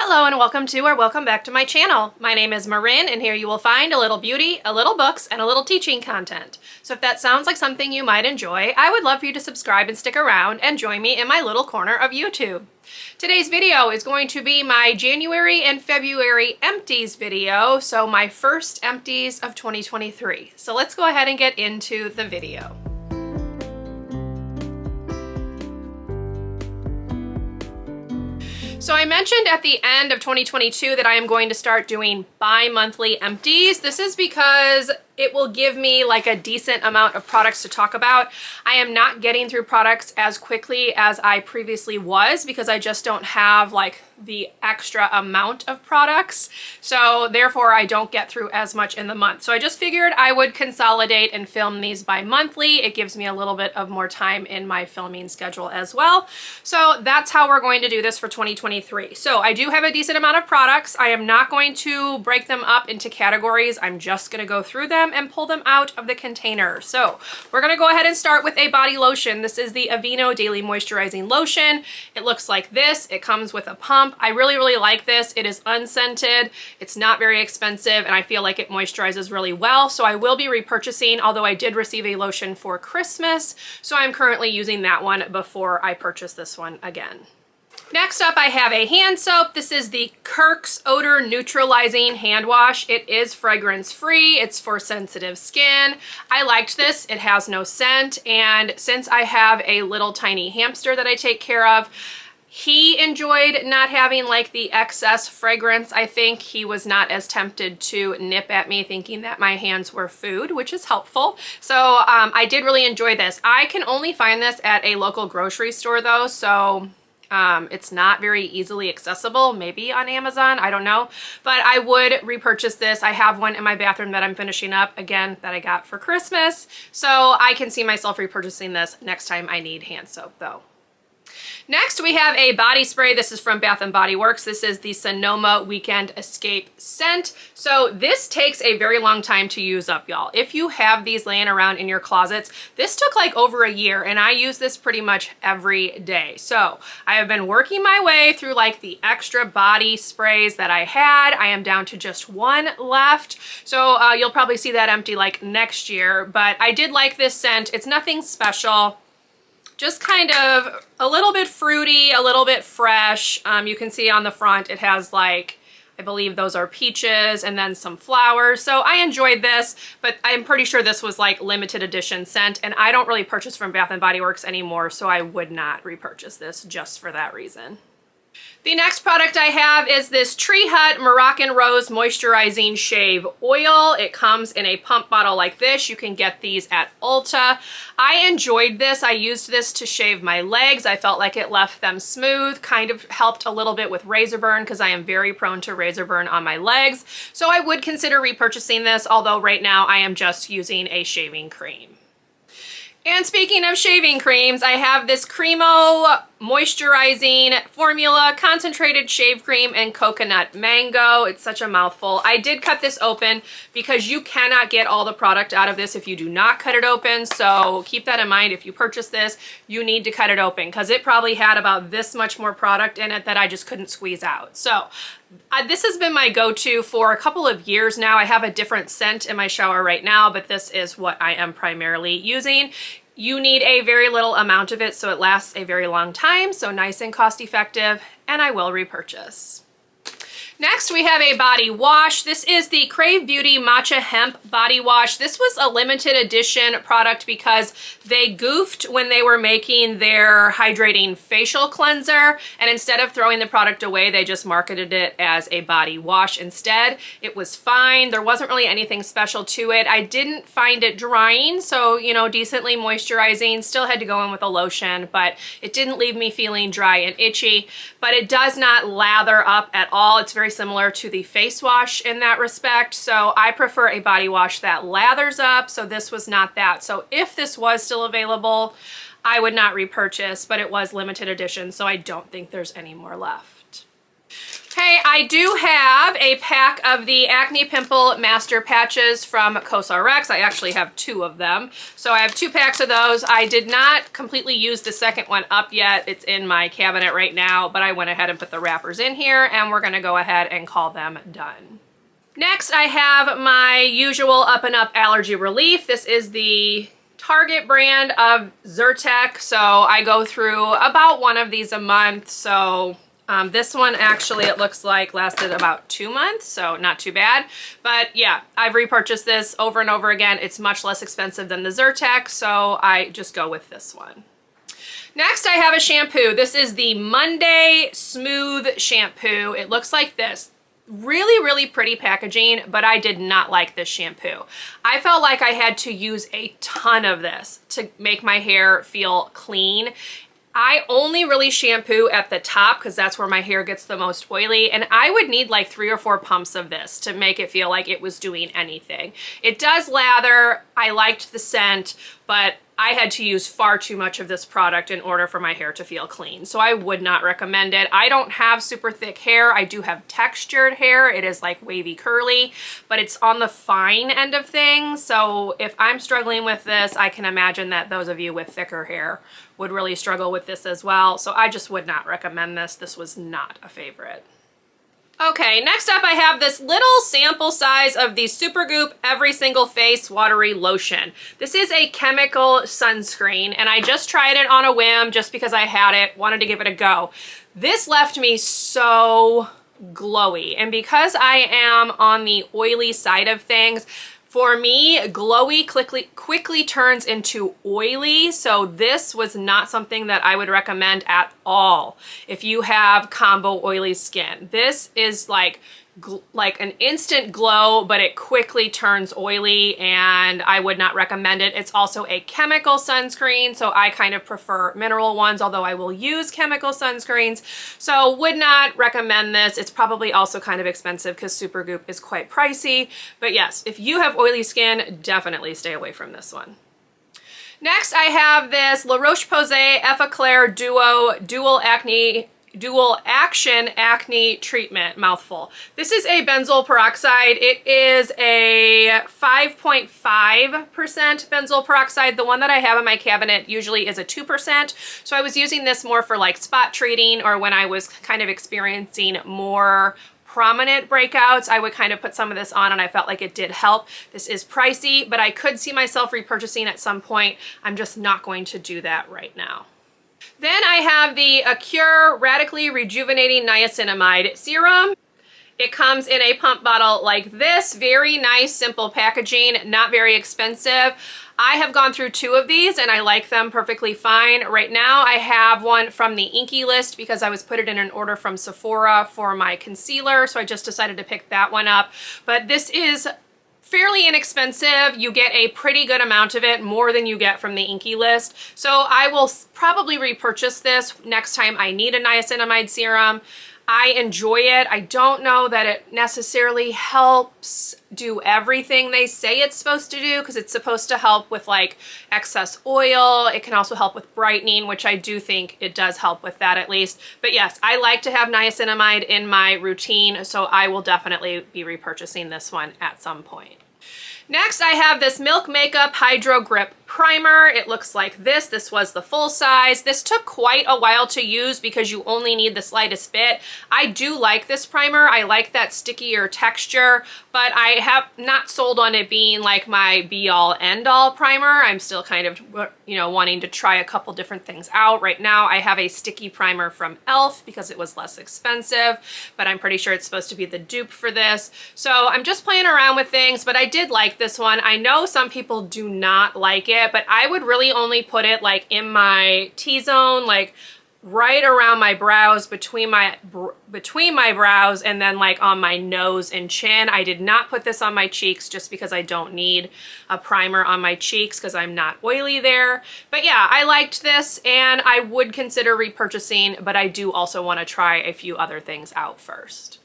Hello and welcome to or welcome back to my channel. My name is Marin and here you will find a little beauty, a little books, and a little teaching content. So if that sounds like something you might enjoy, I would love for you to subscribe and stick around and join me in my little corner of YouTube. Today's video is going to be my January and February empties video, so my first empties of 2023. So let's go ahead and get into the video. So I mentioned at the end of 2022 that I am going to start doing bi-monthly empties. This is because it will give me like a decent amount of products to talk about. I am not getting through products as quickly as I previously was because I just don't have like the extra amount of products. So therefore I don't get through as much in the month. So I just figured I would consolidate and film these bi-monthly. It gives me a little bit of more time in my filming schedule as well. So that's how we're going to do this for 2023. So I do have a decent amount of products. I am not going to break them up into categories. I'm just going to go through them and pull them out of the container. So we're going to go ahead and start with a body lotion. This is the Aveeno Daily Moisturizing Lotion. It looks like this. It comes with a pump. I really like this. It is unscented. It's not very expensive and I feel like it moisturizes really well. So I will be repurchasing, although I did receive a lotion for Christmas. So I'm currently using that one before I purchase this one again. Next up, I have a hand soap. This is the Kirk's Odor Neutralizing Hand Wash. It is fragrance free. It's for sensitive skin. I liked this. It has no scent. And since I have a little tiny hamster that I take care of, he enjoyed not having like the excess fragrance. I think he was not as tempted to nip at me thinking that my hands were food, which is helpful. So I did really enjoy this. I can only find this at a local grocery store though, so it's not very easily accessible, maybe on Amazon, I don't know, but I would repurchase this. I have one in my bathroom that I'm finishing up, again, that I got for Christmas, so I can see myself repurchasing this next time I need hand soap though. Next, we have a body spray. This is from Bath & Body Works. This is the Sonoma Weekend Escape scent. So this takes a very long time to use up, y'all. If you have these laying around in your closets, this took like over a year and I use this pretty much every day. So I have been working my way through like the extra body sprays that I had. I am down to just one left. So you'll probably see that empty like next year, but I did like this scent. It's nothing special. Just kind of a little bit fruity, a little bit fresh. You can see on the front it has like, I believe those are peaches and then some flowers. So I enjoyed this, but I'm pretty sure this was like limited edition scent and I don't really purchase from Bath & Body Works anymore, so I would not repurchase this just for that reason. The next product I have is this Tree Hut Moroccan Rose Moisturizing Shave Oil. It comes in a pump bottle like this. You can get these at Ulta. I enjoyed this. I used this to shave my legs. I felt like it left them smooth, kind of helped a little bit with razor burn because I am very prone to razor burn on my legs. So I would consider repurchasing this, although right now I am just using a shaving cream. And speaking of shaving creams, I have this Cremo Moisturizing Formula Concentrated Shave Cream and Coconut Mango. It's such a mouthful. I did cut this open because you cannot get all the product out of this if you do not cut it open. So keep that in mind. If you purchase this, you need to cut it open because it probably had about this much more product in it that I just couldn't squeeze out. So this has been my go-to for a couple of years now. I have a different scent in my shower right now, but this is what I am primarily using. You need a very little amount of it so it lasts a very long time, so nice and cost effective, and I will repurchase. Next, we have a body wash. This is the Crave Beauty Matcha Hemp Body Wash. This was a limited edition product because they goofed when they were making their hydrating facial cleanser, and instead of throwing the product away, they just marketed it as a body wash instead. It was fine. There wasn't really anything special to it. I didn't find it drying, so, you know, decently moisturizing. Still had to go in with a lotion, but it didn't leave me feeling dry and itchy, but it does not lather up at all. It's very similar to the face wash in that respect. So I prefer a body wash that lathers up. So this was not that. So if this was still available, I would not repurchase, but it was limited edition. So I don't think there's any more left. Okay, I I do have a pack of the Acne Pimple Master Patches from CosRx. I actually have 2 of them. So I have 2 packs of those. I did not completely use the second one up yet. It's in my cabinet right now, but I went ahead and put the wrappers in here, and we're gonna go ahead and call them done. Next, I have my usual Up and Up Allergy Relief. This is the Target brand of Zyrtec, so I go through about 1 of these a month. So this one actually, it looks like, lasted about 2 months, so not too bad. But yeah, I've repurchased this over and over again. It's much less expensive than the Zyrtec, so I just go with this one. Next, I have a shampoo. This is the Monday Smooth Shampoo. It looks like this. Really, really pretty packaging, but I did not like this shampoo. I felt like I had to use a ton of this to make my hair feel clean. I only really shampoo at the top because that's where my hair gets the most oily, and I would need like 3 or 4 pumps of this to make it feel like it was doing anything. It does lather. I liked the scent, but I had to use far too much of this product in order for my hair to feel clean. So I would not recommend it. I don't have super thick hair. I do have textured hair. It is like wavy curly, but it's on the fine end of things. So if I'm struggling with this, I can imagine that those of you with thicker hair would really struggle with this as well. So I just would not recommend this. This was not a favorite. Okay, next up I have this little sample size of the Supergoop Every Single Face Watery Lotion. This is a chemical sunscreen, and I just tried it on a whim just because I had it, wanted to give it a go. This left me so glowy, and because I am on the oily side of things, for me, glowy quickly turns into oily, so this was not something that I would recommend at all if you have combo oily skin. This is like an instant glow, but it quickly turns oily, and I would not recommend it. It's also a chemical sunscreen, so I kind of prefer mineral ones, although I will use chemical sunscreens. So would not recommend this. It's probably also kind of expensive because Supergoop is quite pricey. But yes, if you have oily skin, definitely stay away from this one. Next, I have this La Roche-Posay Effaclar Dual Action Acne Treatment, mouthful. This is a benzoyl peroxide. It is a 5.5% benzoyl peroxide. The one that I have in my cabinet usually is a 2%. So I was using this more for like spot treating, or when I was kind of experiencing more prominent breakouts, I would kind of put some of this on, and I felt like it did help. This is pricey, but I could see myself repurchasing at some point. I'm just not going to do that right now. Then I have the Acure Radically Rejuvenating Niacinamide Serum. It comes in a pump bottle like this. Very nice, simple packaging, not very expensive. I have gone through 2 of these and I like them perfectly fine. Right now I have one from the Inky List because I was put it in an order from Sephora for my concealer, so I just decided to pick that one up. But this is fairly inexpensive. You get a pretty good amount of it, more than you get from the Inky List. So I will probably repurchase this next time I need a niacinamide serum. I enjoy it. I don't know that it necessarily helps do everything they say it's supposed to do, because it's supposed to help with like excess oil. It can also help with brightening, which I do think it does help with that at least. But yes, I like to have niacinamide in my routine, so I will definitely be repurchasing this one at some point. Next, I have this Milk Makeup Hydro Grip Primer. It looks like this. This was the full size. This took quite a while to use because you only need the slightest bit. I do like this primer. I like that stickier texture, but I have not sold on it being like my be-all end-all primer. I'm still kind of, wanting to try a couple different things out. Right now, I have a sticky primer from e.l.f. because it was less expensive, but I'm pretty sure it's supposed to be the dupe for this. So I'm just playing around with things, but I did like this one. I know some people do not like it, but I would really only put it like in my T-zone, like right around my brows, between my brows, and then like on my nose and chin. I did not put this on my cheeks just because I don't need a primer on my cheeks because I'm not oily there. But yeah, I liked this and I would consider repurchasing, but I do also want to try a few other things out first.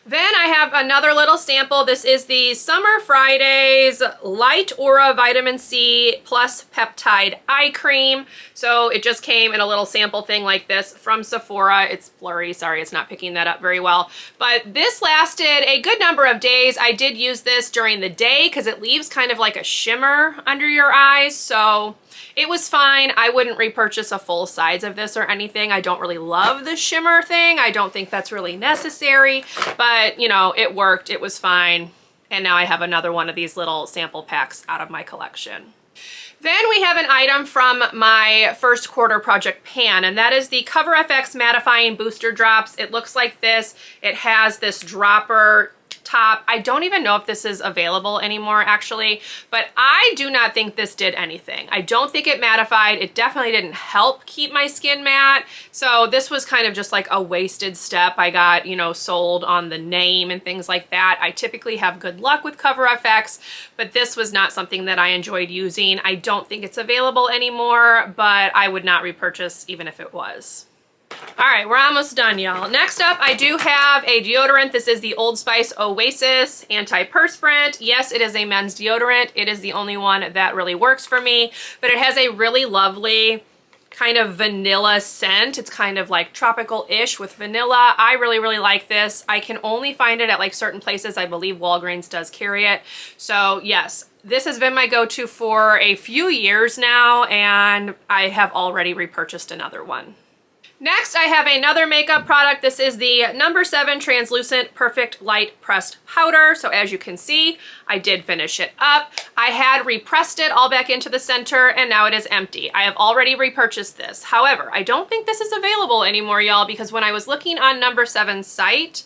Then I have another little sample. This is the Summer Fridays Light Aura Vitamin C Plus Peptide Eye Cream. So it just came in a little sample thing like this from Sephora. It's blurry, sorry, it's not picking that up very well. But this lasted a good number of days. I did use this during the day because it leaves kind of like a shimmer under your eyes. So it was fine. I wouldn't repurchase a full size of this or anything. I don't really love the shimmer thing. I don't think that's really necessary, but you know, it worked. It was fine. And now I have another one of these little sample packs out of my collection. Then we have an item from my first quarter project pan, and that is the Cover FX Mattifying Booster Drops. It looks like this. It has this dropper top. I don't even know if this is available anymore actually, but I do not think this did anything. I don't think it mattified. It definitely didn't help keep my skin matte. So this was kind of just like a wasted step. I got, you know, sold on the name and things like that. I typically have good luck with Cover FX, but this was not something that I enjoyed using. I don't think it's available anymore, but I would not repurchase even if it was. All right, we're almost done, y'all. Next up, I do have a deodorant. This is the Old Spice Oasis Antiperspirant. Yes, it is a men's deodorant. It is the only one that really works for me, but it has a really lovely kind of vanilla scent. It's kind of like tropical-ish with vanilla. I really, really like this. I can only find it at like certain places. I believe Walgreens does carry it. So yes, this has been my go-to for a few years now, and I have already repurchased another one. Next, I have another makeup product. This is the No. 7 Translucent Perfect Light Pressed Powder. So as you can see, I did finish it up. I had repressed it all back into the center, and now it is empty. I have already repurchased this. However, I don't think this is available anymore, y'all, because when I was looking on No. 7's site,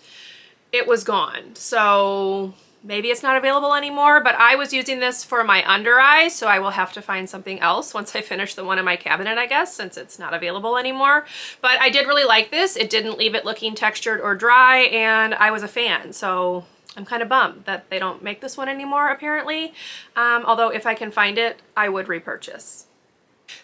it was gone. So maybe it's not available anymore, but I was using this for my under eyes, so I will have to find something else once I finish the one in my cabinet, I guess, since it's not available anymore. But I did really like this. It didn't leave it looking textured or dry, and I was a fan, so I'm kind of bummed that they don't make this one anymore, apparently. Although if I can find it, I would repurchase.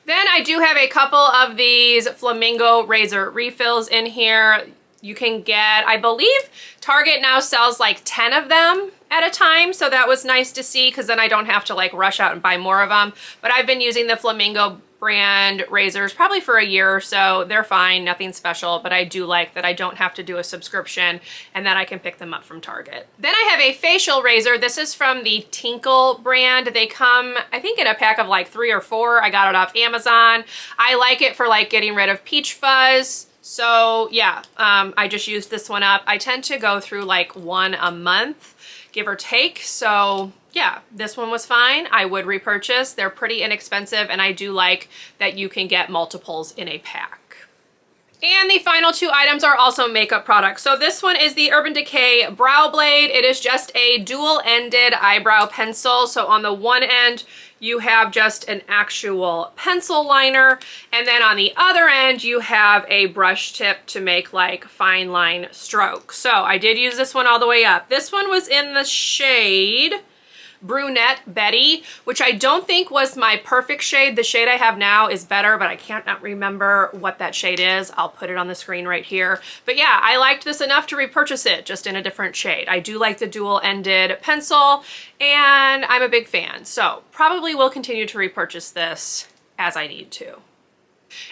Then I do have a couple of these Flamingo razor refills in here. You can get, I believe Target now sells like 10 of them at a time, so that was nice to see because then I don't have to like rush out and buy more of them. But I've been using the Flamingo brand razors probably for a year or so. They're fine, nothing special, but I do like that I don't have to do a subscription and that I can pick them up from Target. Then I have a facial razor. This is from the Tinkle brand. They come, I think, in a pack of like 3 or 4. I got it off Amazon. I like it for like getting rid of peach fuzz. So yeah, I just used this one up. I tend to go through like one a month, give or take. So yeah, this one was fine. I would repurchase. They're pretty inexpensive, and I do like that you can get multiples in a pack. And the final 2 items are also makeup products. So this one is the Urban Decay Brow Blade. It is just a dual-ended eyebrow pencil. So on the one end, you have just an actual pencil liner, and then on the other end you have a brush tip to make like fine line strokes. So I did use this one all the way up. This one was in the shade Brunette Betty, which I don't think was my perfect shade. The shade I have now is better, but I can't remember what that shade is. I'll put it on the screen right here. But yeah, I liked this enough to repurchase it, just in a different shade. I do like the dual-ended pencil, and I'm a big fan. So probably will continue to repurchase this as I need to.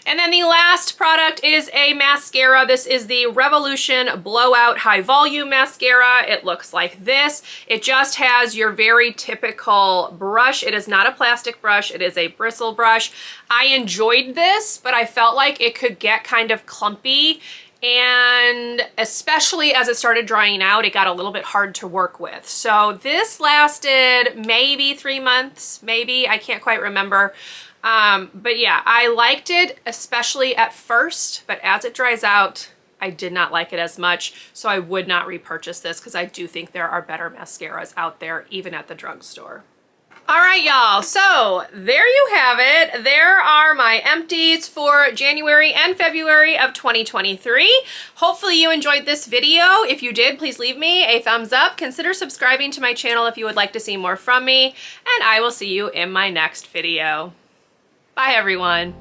And then the last product is a mascara. This is the Revolution Blowout High Volume Mascara. It looks like this. It just has your very typical brush. It is not a plastic brush. It is a bristle brush. I enjoyed this, but I felt like it could get kind of clumpy, and especially as it started drying out, it got a little bit hard to work with. So this lasted maybe 3 months, maybe, I can't quite remember. But yeah, I liked it, especially at first, but as it dries out, I did not like it as much, so I would not repurchase this because I do think there are better mascaras out there, even at the drugstore. All right, y'all, so there you have it. There are my empties for January and February of 2023. Hopefully you enjoyed this video. If you did, please leave me a thumbs up. Consider subscribing to my channel if you would like to see more from me, and I will see you in my next video. Bye, everyone.